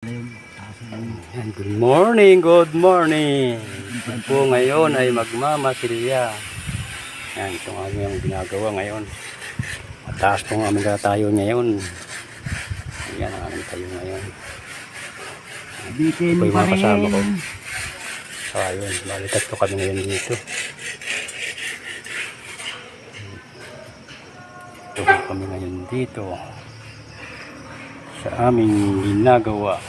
And good morning, good morning. Yan po ngayon ay magmamasilya. Yan, ito nga yung ginagawa ngayon. Mataas po ang aming tayo ngayon. Yan ang aming tayo ngayon. Ito po yung mga kasama ko. So ayun, balikat po kami ngayon dito. Ito po kami ngayon dito sa aming ginagawa.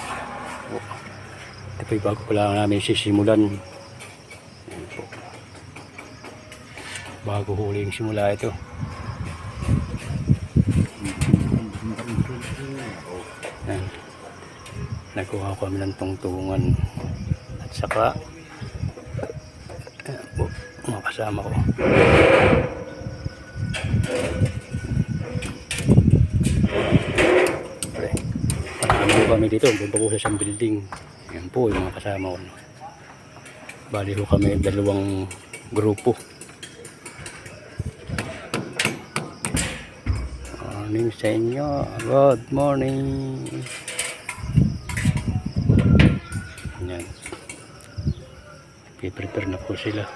Ito po yung bago po lang namin sisimulan. Yan po. Bago huling simula ito. Yan. Nagkuha ko kami ng tungtungan. At saka yan po, mga kasama ko. Marami po kami dito. Doon po sa isang building. Yan po yung mga kasama ko. Bali po kami dalawang grupo. Morning sa inyo. Good morning. Yan. Prepare na po sila.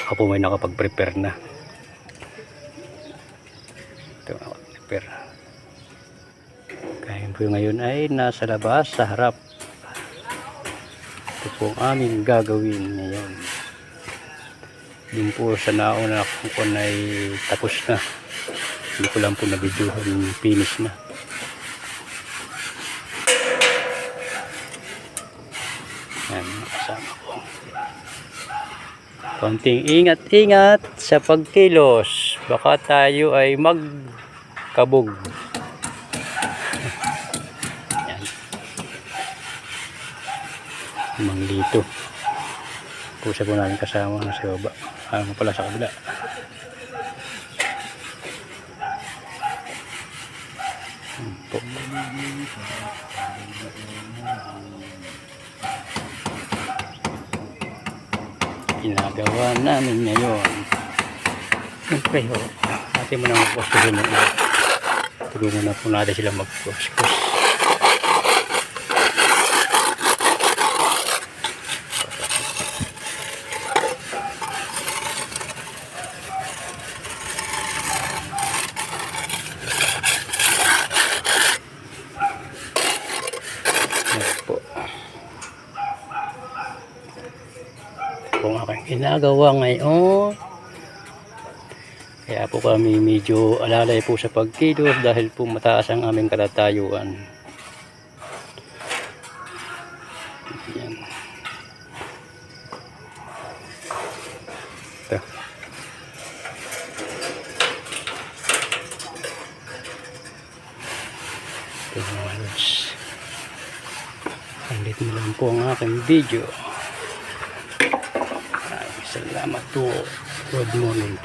Ako po may nakapag-prepare na. Ito nakapag-prepare. Kaya po ngayon ay nasa labas sa harap. Ito po ang aming gagawin ngayon. Yung po sa nauna ko ay tapos na. Hindi ko lang po na-videohan, finish na. Yan, kasama ko. Konting ingat-ingat sa pagkilos. Baka tayo ay magkabog. Yan. Manglito. Pusa po namin kasama sa baba. Ano pala sa kabila. Po. Ginagawa namin ngayon. Siyempre, natin mo na magpustuhin yung iba. Tulungan na po natin sila magpuskus. Kung aking ginagawa ngayon, kaya po kami medyo alalay po sa pagkilos dahil po mataas ang aming katatayuan. Yan. Ito. Ito mga lods. Andito na lang po ang aking video. Salamat po. Good morning po.